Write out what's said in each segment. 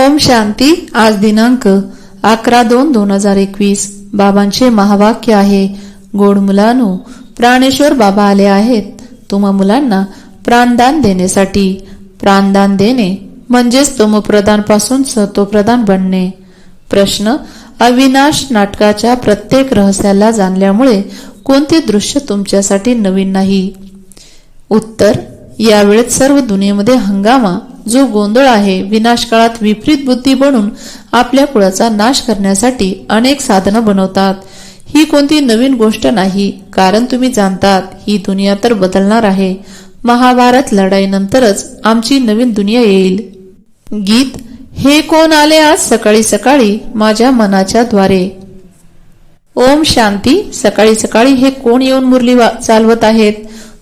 ओम शांती. आज दिनांक 11/2/2021. बाबांचे महावाक्य आहे, गोड मुलांनो, प्राणेश्वर बाबा आले आहेत तुम्हा मुलांना प्राणदान देण्यासाठी. प्राणदान देणे म्हणजेच तमोप्रधान पासून सतोप्रधान बनणे. प्रश्न: अविनाश नाटकाच्या प्रत्येक रहस्याला जाणल्यामुळे कोणते दृश्य तुमच्यासाठी नवीन नाही? उत्तर: यावेळेत सर्व दुनियेमध्ये हंगामा, जो गोंधळ आहे, विनाशकाळात विपरीत बुद्धी बनून आपल्या कुळाचा नाश करण्यासाठी अनेक साधनं बनवतात. ही कोणती नवीन गोष्ट नाही, कारण तुम्ही जाणतात ही दुनिया तर बदलणार आहे. महाभारत लढाईनंतरच आमची नवीन दुनिया येईल. गीत: हे कोण आले आज सकाळी सकाळी माझ्या मनाच्या द्वारे. ओम शांती. सकाळी सकाळी हे कोण येऊन मुरली चालवत आहेत?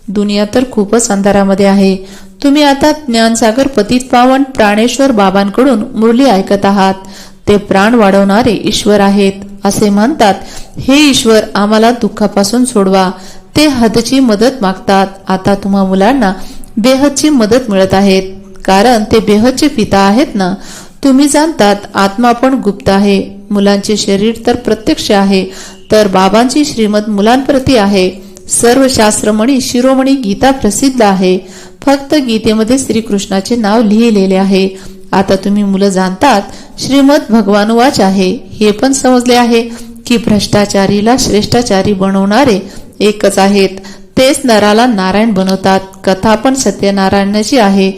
दुनिया तर खूपच अंधारामध्ये आहे. तुम्ही आता ज्ञानसागर पतित पावन प्राणेश्वर बाबांकडून मुरली ऐकत आहात. ते प्राण वाढवणारे ईश्वर आहेत. असे म्हणतात, हे ईश्वर आम्हाला दुःखापासून सोडवा. ते हदची मदत मागतात. आता तुम्हा मुलांना बेहदची मदत मिळत आहेत, कारण ते बेहदचे पिता आहेत ना. तुम्ही जाणतात आत्मा पण गुप्त आहे. मुलांचे शरीर तर प्रत्यक्ष आहे, तर बाबांची श्रीमत मुलांप्रती आहे. सर्व शास्त्रमणी शिरोमणी गीता प्रसिद्ध आहे. फक्त गीतेमध्ये श्रीकृष्णाचे नाव लिहिलेले आहे. आता तुम्ही मुलं जाणतात श्रीमद भगवानुवाच आहे. हे पण समजले आहे की भ्रष्टाचारीला श्रेष्ठाचारी बनवणारे एकच आहेत. तेच नराला नारायण बनवतात. कथा पण सत्यनारायणाची आहे.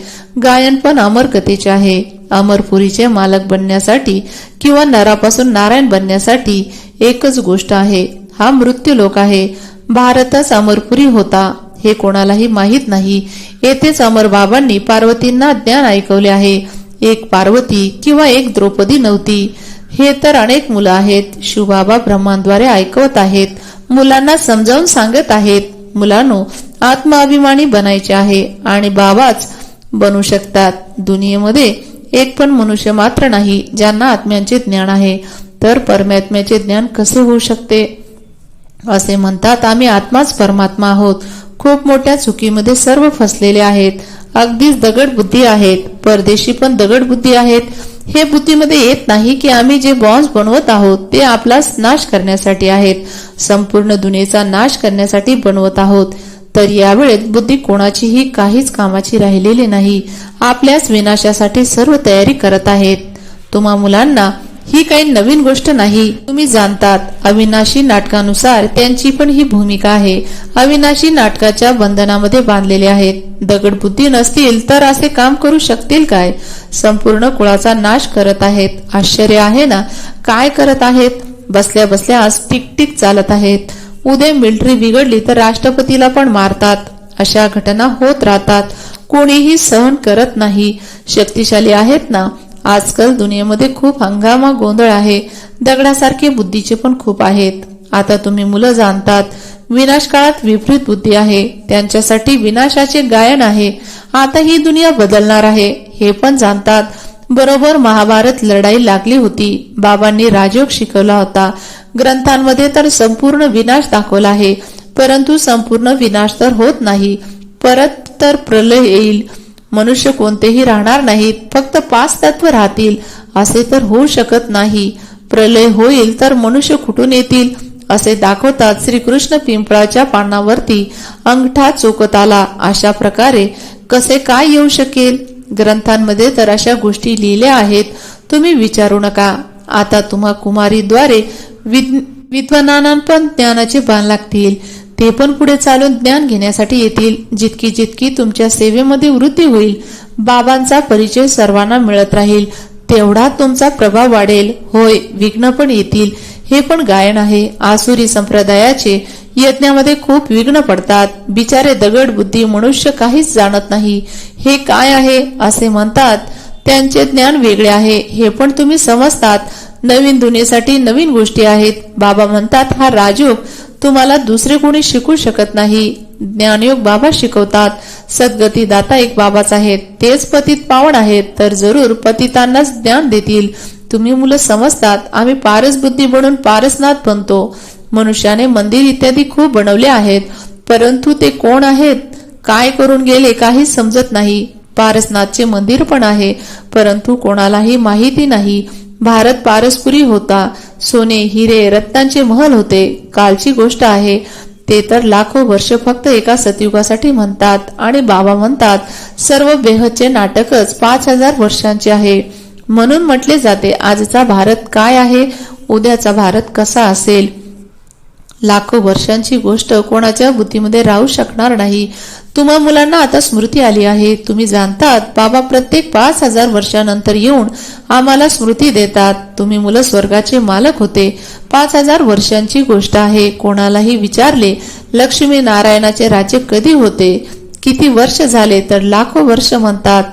गायन पण अमर कथेचे आहे. अमरपुरीचे मालक बनण्यासाठी किंवा नरापासून नारायण बनण्यासाठी एकच गोष्ट आहे, हा मृत्यू लोक आहे. भारतच अमरपुरी होता हे कोणालाही माहीत नाही. येथेच अमर बाबांनी पार्वतींना ज्ञान ऐकवले आहे. एक पार्वती किंवा एक द्रौपदी नव्हती. हे तर अनेक मुलं आहेत. शिवबाबा ब्रह्मांद्वारे ऐकवत आहेत, मुलांना समजावून सांगत आहेत. मुलांनो, आत्माभिमानी बनायचे आहे आणि बाबाच बनू शकतात. दुनियेमध्ये एक पण मनुष्य मात्र नाही ज्यांना आत्म्यांचे ज्ञान आहे. तर परमात्म्याचे ज्ञान कसे होऊ शकते? असे म्हणतात आम्ही आत्माच परमात्मा आहोत. खूप मोठ्या चुकीमध्ये सर्व फसलेले आहेत. अगदीच दगड बुद्धी आहेत. परदेशी पण दगड बुद्धी आहेत. हे बुद्धीमध्ये येत नाही की आम्ही जे बॉम्ब्स बनवत आहोत ते आपलाच नाश करण्यासाठी आहेत, संपूर्ण दुनियेचा नाश करण्यासाठी बनवत आहोत. तर यावेळेत बुद्धी कोणाचीही काहीच कामाची राहिलेली नाही. आपल्याच विनाशासाठी सर्व तयारी करत आहेत. तुम्हा मुलांना ही काही नवीन गोष्ट नाही. तुम्ही जाणतात अविनाशी नाटकानुसार त्यांची पण ही भूमिका आहे. अविनाशी नाटकाच्या बंधनामध्ये बांधलेले आहेत. दगड बुद्धी नसतील तर असे काम करू शकतील काय? संपूर्ण कुळाचा नाश करत आहेत. आश्चर्य आहे ना? काय करत आहेत? बसल्या बसल्या आज टिकटिक चालत आहेत. उद्या मिलिटरी बिघडली तर राष्ट्रपतीला पण मारतात. अशा घटना होत राहतात. कोणीही सहन करत नाही. शक्तिशाली आहेत ना. आजकाल दुनियेमध्ये खूप हंगामा गोंधळ आहे. दगडासारखे बुद्धीचे पण खूप आहेत. आता तुम्ही मुलं जाणतात विनाशकाळात विपरीत बुद्धी आहे. त्यांच्यासाठी विनाशाचे गायन आहे. आता ही दुनिया बदलणार आहे हे पण जाणतात. बरोबर महाभारत लढाई लागली होती. बाबांनी राजयोग शिकवला होता. ग्रंथांमध्ये तर संपूर्ण विनाश दाखवला आहे, परंतु संपूर्ण विनाश तर होत नाही. परत तर प्रलय येईल. मनुष्य कोणतेही राहणार नाहीत, फक्त 5 तत्व राहतील. असे तर होऊ शकत नाही. प्रलय होईल तर मनुष्य कुठून येतील असे दाखवतात. श्रीकृष्ण पिंपळाच्या पानावरती अंगठा चोखत आला. अशा प्रकारे कसे काय येऊ शकेल? ग्रंथांमध्ये तर अशा गोष्टी लिहिल्या आहेत, तुम्ही विचारू नका. आता तुम्हा कुमारीद्वारे विद्वानांना पण ज्ञानाचे बाण लागतील. ते पण पुढे चालून ज्ञान घेण्यासाठी येतील. जितकी जितकी तुमच्या सेवेमध्ये वृद्धी होईल, बाबांचा परिचय सर्वांना मिळत राहील, तेवढा तुमचा प्रभाव वाढेल. होय, विघ्न पण येतील. हे पण गायन आहे. आसुरी संप्रदायाचे यज्ञामध्ये खूप विघ्न पडतात. बिचारे दगड बुद्धी मनुष्य काहीच जाणत नाही. हे काय आहे असे म्हणतात. त्यांचे ज्ञान वेगळे आहे हे पण तुम्ही समजतात. नवीन दुनियेसाठी नवीन गोष्टी आहेत. बाबा म्हणतात हा राजयोग तुम्हाला दुसरे कोणी शिकू शकत नाही. ज्ञानयोग बाबा शिकवतात. सद्गती दाता एक बाबाच आहेत. तेच पतित पावन आहेत, तर जरूर पतितांनाच ज्ञान देतील. तुम्ही मुलं समजतात आम्ही पारस बुद्धी बनून पारसनाथ बनतो. मनुष्याने मंदिर इत्यादी खूप बनवले आहेत, परंतु ते कोण आहेत, काय करून गेले काही समजत नाही. पारसनाथचे मंदिर पण आहे, परंतु कोणालाही माहिती नाही. भारत पारसपुरी होता. सोने, हिरे, रत्नांचे महल होते. कालची गोष्ट आहे. ते तर लाखो वर्ष फक्त एका सतयुगासाठी म्हणतात. आणि बाबा म्हणतात सर्व बेहदचे नाटकच 5000 वर्षांचे आहे. म्हणून म्हटले जाते आजचा भारत काय आहे, उद्याचा भारत कसा असेल. लाखो वर्षांची गोष्ट कोणाच्या बुद्धीमध्ये राहू शकणार नाही. तुम्हा मुलांना आता स्मृती आली आहे. तुम्ही जाणतात बाबा प्रत्येक 5000 वर्षानंतर येऊन आम्हाला स्मृती देतात. तुम्ही मुलं स्वर्गाचे मालक होते. 5000 वर्षांची गोष्ट आहे. कोणालाही विचारले लक्ष्मी नारायणाचे राज्य कधी होते, किती वर्ष झाले, तर लाखो वर्ष म्हणतात.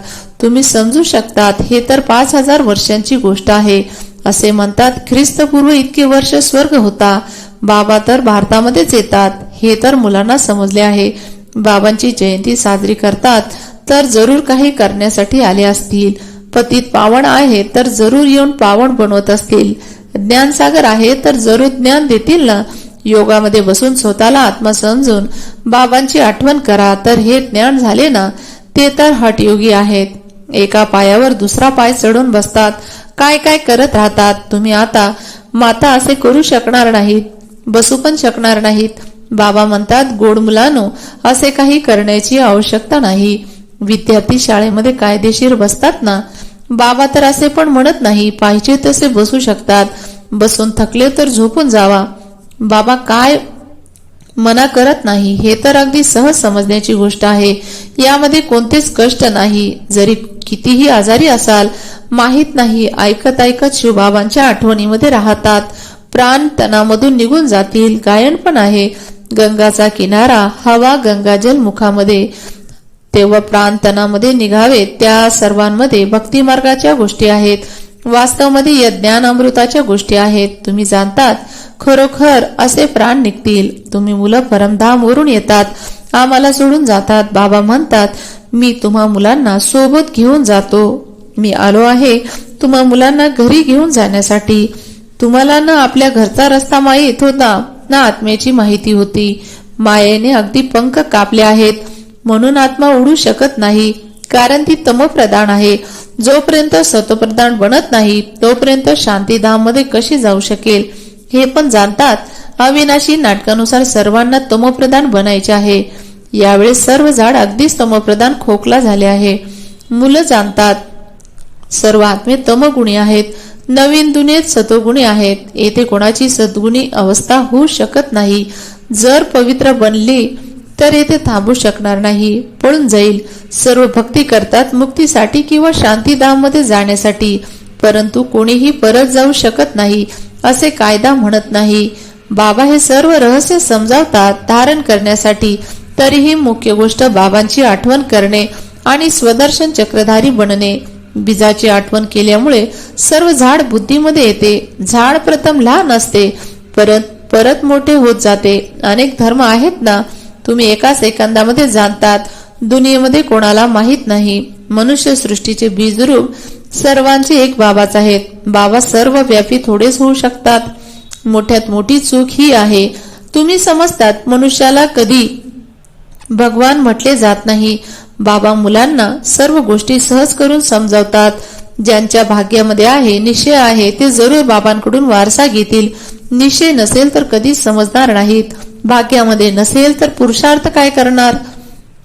तुम्ही समजू शकतात हे तर 5000 वर्षांची गोष्ट आहे. असे म्हणतात ख्रिस्तपूर्व इतके वर्ष स्वर्ग होता. बाबा तर भारतामध्येच येतात. हे तर मुलांना समजले आहे. बाबांची जयंती साजरी करतात तर जरूर काही करण्यासाठी आले असतील. पतित पावन आहे तर जरूर येऊन पावन बनवत असतील. ज्ञानसागर आहे तर जरूर ज्ञान देतील ना. योगामध्ये बसून स्वतःला आत्मा समजून बाबांची आठवण करा तर हे ज्ञान झाले ना. ते तर हठयोगी आहेत. एका पायावर दुसरा पाय चढून बसतात. काय काय करत राहतात. तुम्ही आता माता असे करू शकणार नाहीत, बसू पण शकणार नाहीत. बाबा म्हणतात गोड मुलांनो, असे काही करण्याची आवश्यकता नाही. विद्यार्थी शाळेमध्ये कायदेशीर बसतात ना. बाबा तर असे पण म्हणत नाही, पाहिजे तसे बसू शकतात. बसून थकले तर झोपून जावा. बाबा काय मना करत नाही. हे तर अगदी सहज समजण्याची गोष्ट आहे. यामध्ये कोणतेच कष्ट नाही. जरी कितीही आजारी असाल माहित नाही, ऐकत ऐकत शिवबाबांच्या आठवणीमध्ये राहतात. प्राण तनामधून निघून जातील. गायन पण आहे. गंगाचा किनारा हवा गंगाजल मुखामध्ये, तेव्हा प्राण तनामध्ये निघावे. त्या सर्वांमध्ये भक्ती मार्गाच्या गोष्टी आहेत. वास्तवमध्ये या ज्ञान अमृताच्या गोष्टी आहेत. तुम्ही जाणतात खरोखर असे प्राण निघतील. तुम्ही मुलं परमधामवरून येतात, आम्हाला सोडून जातात. बाबा म्हणतात मी तुम्हा मुलांना सोबत घेऊन जातो. मी आलो आहे तुम्हा मुलांना घरी घेऊन जाण्यासाठी. तुम्हाला ना आपल्या घरचा रस्ता माहीत होता ना आत्म्याची माहिती होती. मायेने अगदी पंख कापले आहेत म्हणून आत्मा उडू शकत नाही, कारण ती तमप्रधान आहे. जोपर्यंत सतोप्रधान बनत नाही तोपर्यंत शांतीधाम मध्ये कशी जाऊ शकेल. हे पण जाणतात अविनाशी नाटकानुसार सर्वांना तमप्रधान बनायचे आहे. यावेळेस सर्व झाड अगदीच तमप्रधान खोकला झाले आहे. मुलं जाणतात सर्व आत्मे तमगुणी आहेत. नवीन दुनियेत सतोगुणी आहेत. येथे कोणाची सद्गुणी अवस्था होऊ शकत नाही. जर पवित्र बनली तर येथे थांबू शकणार नाही, पळून जाईल. सर्व भक्ती करतात मुक्तीसाठी किंवा शांतीधाम मध्ये जाण्यासाठी, परंतु कोणीही परत जाऊ शकत नाही असे कायदा म्हणत नाही. बाबा हे सर्व रहस्य समजावतात धारण करण्यासाठी. तरीही मुख्य गोष्ट बाबांची आठवण करणे आणि स्वदर्शन चक्रधारी बनणे. बीजाची आठवण केल्यामुळे सर्व झाड बुद्धीमध्ये येते. झाड प्रथम लहान असते, परत मोठे होत जाते. अनेक धर्म आहेत ना, तुम्ही एका सेकंदामध्ये जाणतात. दुनियेमध्ये कोणाला माहित नाही. मनुष्य सृष्टीचे बीजरूप सर्वांचे एक बाबाच आहेत. बाबा सर्व व्यापी थोडेच होऊ शकतात. मोठ्यात मोठी चूक ही आहे, तुम्ही समजतात मनुष्याला कधी भगवान म्हटले जात नाही. बाबा मुलांना सर्व गोष्टी सहज करून समजावतात. ज्यांच्या भाग्यामध्ये आहे, निश्चय आहे, ते जरूर बाबांकडून वारसा घेतील. निश्चय नसेल तर कधीच समजणार नाहीत. भाग्यामध्ये नसेल तर पुरुषार्थ काय करणार.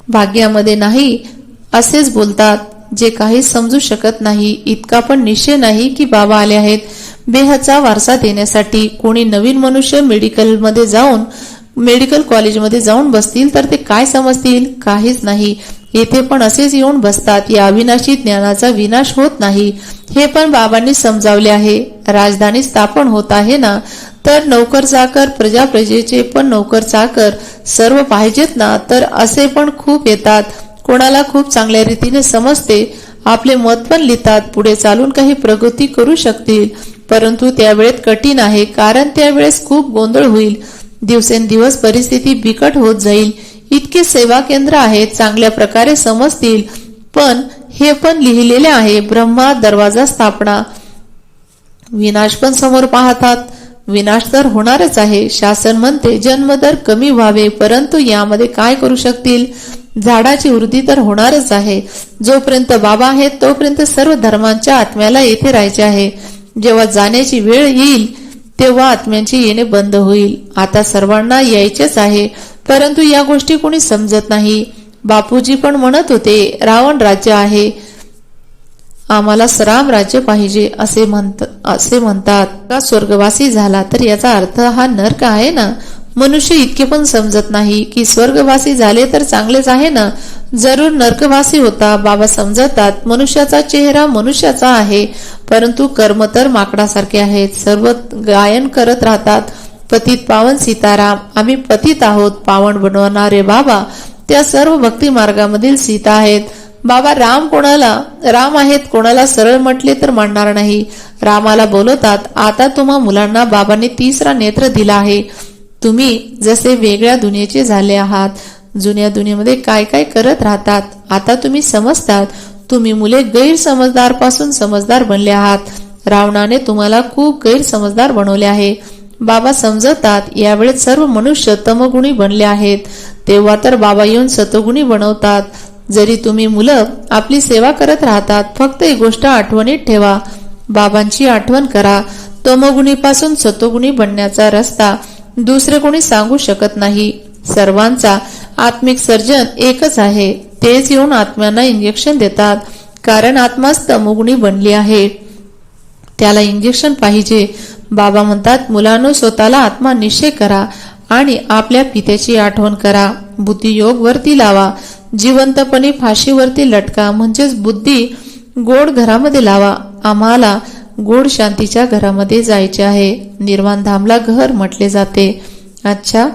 भाग्यामध्ये नाही असेच बोलतात जे काही समजू शकत नाही. इतका पण निश्चय नाही की बाबा आले आहेत बेहदचा वारसा देण्यासाठी. कोणी नवीन मनुष्य मेडिकल कॉलेजमध्ये जाऊन बसतील तर ते काय समजतील. काहीच नाही. येथे पण असेच येऊन बसतात. या अविनाशी ज्ञानाचा विनाश होत नाही, हे पण बाबांनी समजावले आहे. राजधानी स्थापन होत आहे ना, तर नौकर चाकर, प्रजेचे पण नौकर चाकर सर्व पाहिजेत ना. तर असे पण खूप येतात. कोणाला खूप चांगल्या रीतीने समजते, आपले मत पण लिहितात, पुढे चालून काही प्रगती करू शकतील. परंतु त्यावेळेत कठीण आहे, कारण त्यावेळेस खूप गोंधळ होईल. दिवसेंदिवस परिस्थिती बिकट होत जाईल. इतके सेवा केंद्र आहेत, चांगल्या प्रकारे समजतील. पण हे पण लिहिलेले आहे, ब्रह्मा दरवाजा स्थापना. विनाश पण समोर पाहतात. विनाश तर होणारच आहे. शासन म्हणते जन्मदर कमी व्हावे, परंतु यामध्ये काय करू शकतील. झाडाची वृद्धी तर होणारच आहे. जोपर्यंत बाबा आहेत तोपर्यंत सर्व धर्मांच्या आत्म्याला येथे राहायचे आहे. जेव्हा जाण्याची वेळ येईल तेव्हा आत्म्यांचे येणे बंद होईल. आता सर्वांना यायचेच आहे, परंतु या गोष्टी कोणी समजत नाही. बापूजी पण म्हणत होते, रावण राज्य आहे, आम्हाला राम राज्य पाहिजे असे म्हणतात का स्वर्गवासी झाला तर याचा अर्थ हा नरक आहे ना. मनुष्य इतके पण समजत नाही की स्वर्गवासी झाले तर चांगलेच आहे ना, जरूर नरकवासी होता. बाबा समजतात मनुष्याचा चेहरा मनुष्याचा आहे, परंतु कर्म तर माकडासारखे आहेत. सर्व गायन करत राहतात, पतित पावन सीताराम. आम्ही पतित आहोत, पावन बनवणारे बाबा त्या सर्व भक्ती मार्गामधील सीता आहेत. बाबा राम आहेत, कोणाला सरळ म्हटले तर मानणार नाही. रामाला बोलवतात, आता तुम्हा मुलांना बाबांनी तिसरा नेत्र दिला आहे. तुम्ही जसे वेगळ्या दुनियेचे झाले आहात, जुन्या दुनियेमध्ये काय काय करत राहतात, आता तुम्ही समजतात. तुम्ही मुले गैरसमजदार पासून समजदार बनले आहात. रावणाने तुम्हाला खूप गैरसमजदार बनवले आहे. बाबा समजतात यावेळेस सर्व मनुष्य तमगुणी बनले आहेत, तेव्हा तर बाबा येऊन सतगुणी बनवतात. जरी तुम्ही मुलं आपली सेवा करत राहतात, फक्त एक गोष्ट आठवणीत ठेवा, बाबांची आठवण करा. तमगुणीपासून सतोगुणी बनण्याचा रस्ता दुसरे कोणी सांगू शकत नाही. सर्वांचा आत्मिक सर्जन एकच आहे. तेच येऊन आत्म्यांना इंजेक्शन देतात, कारण आत्माच तमोगुणी बनली आहे, त्याला इंजेक्शन पाहिजे. बाबा म्हणतात, मुलांनो स्वतःला आत्मा निश्चय करा आणि आपल्या पित्याची आठवण करा. बुद्धियोग वरती लावा, जिवंतपणे फाशीवरती लटका, म्हणजेच बुद्धी गोड घरामध्ये लावा. आम्हाला गोड शांतीच्या घरामध्ये जायचे आहे. निर्वाण धामला घर म्हटले जाते. अच्छा,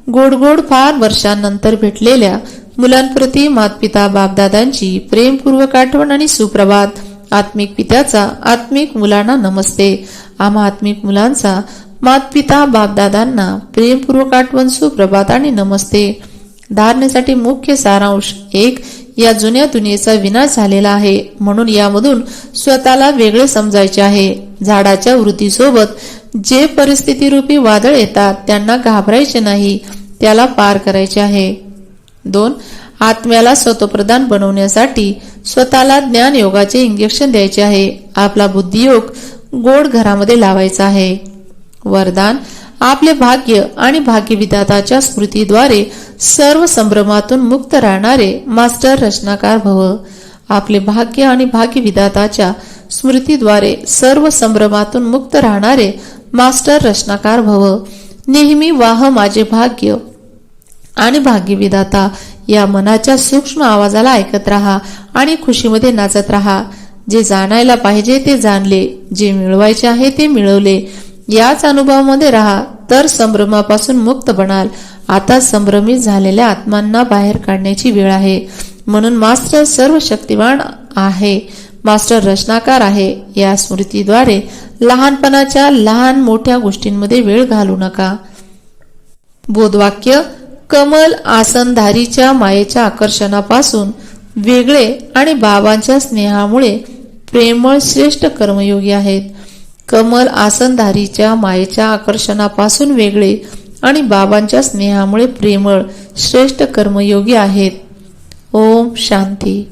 गोड गोड फार वर्षांनंतर भेटलेल्या मुलांप्रती मातपिता बापदादांची प्रेमपूर्वक आठवण आणि सुप्रभात. आत्मिक पित्याचा आत्मिक मुलांना नमस्ते. आम्हा आत्मिक मुलांचा मातपिता बापदादांना प्रेमपूर्वक आठवण, सुप्रभात आणि नमस्ते. धारणेसाठी मुख्य सारांश 1. या जुन्या दुनियेचा विनाश झालेला आहे, म्हणून यामधून स्वतःला वेगळे समजायचे आहे. झाडाच्या वृद्धीसोबत जे परिस्थिती रूपी वादळ येतात त्यांना घाबरायचे नाही, त्याला पार करायचे आहे. 2. आत्म्याला स्वतःप्रधान बनवण्यासाठी स्वतःला ज्ञान योगाचे इंजेक्शन द्यायचे आहे. आपला बुद्धियोग गोड घरामध्ये लावायचा आहे. वरदान, आपले भाग्य आणि भाग्यविधाताच्या स्मृतीद्वारे सर्व संभ्रमातून मुक्त राहणारे मास्टर रचनाकार भव. आपले भाग्य आणि भाग्यविधाताच्या स्मृतीद्वारे सर्व संभ्रमातून मुक्त राहणारे मास्टर रचनाकार भव. नेहमी वाह माझे भाग्य आणि भाग्यविधाता या मनाच्या सूक्ष्म आवाजाला ऐकत राहा आणि खुशीमध्ये नाचत राहा. जे जाणायला पाहिजे ते जाणले, जे मिळवायचे आहे ते मिळवले, याच अनुभवामध्ये राहा तर संभ्रमापासून मुक्त बनाल. आता संभ्रमित झालेल्या आत्मांना बाहेर काढण्याची वेळ आहे. म्हणून मास्टर सर्व शक्तिवान आहे, मास्टर रचनाकार आहे. या स्मृतीद्वारे लहानपणाच्या लहान मोठ्या गोष्टींमध्ये वेळ घालू नका. बोधवाक्य, कमल आसनधारीच्या मायेच्या आकर्षणापासून वेगळे आणि बाबांच्या स्नेहामुळे प्रेमळ श्रेष्ठ कर्मयोगी आहेत. कमल आसनधारीच्या मायेच्या आकर्षणापासून वेगळे आणि बाबांच्या स्नेहामुळे प्रेमळ श्रेष्ठ कर्मयोगी आहेत. ओम शांती.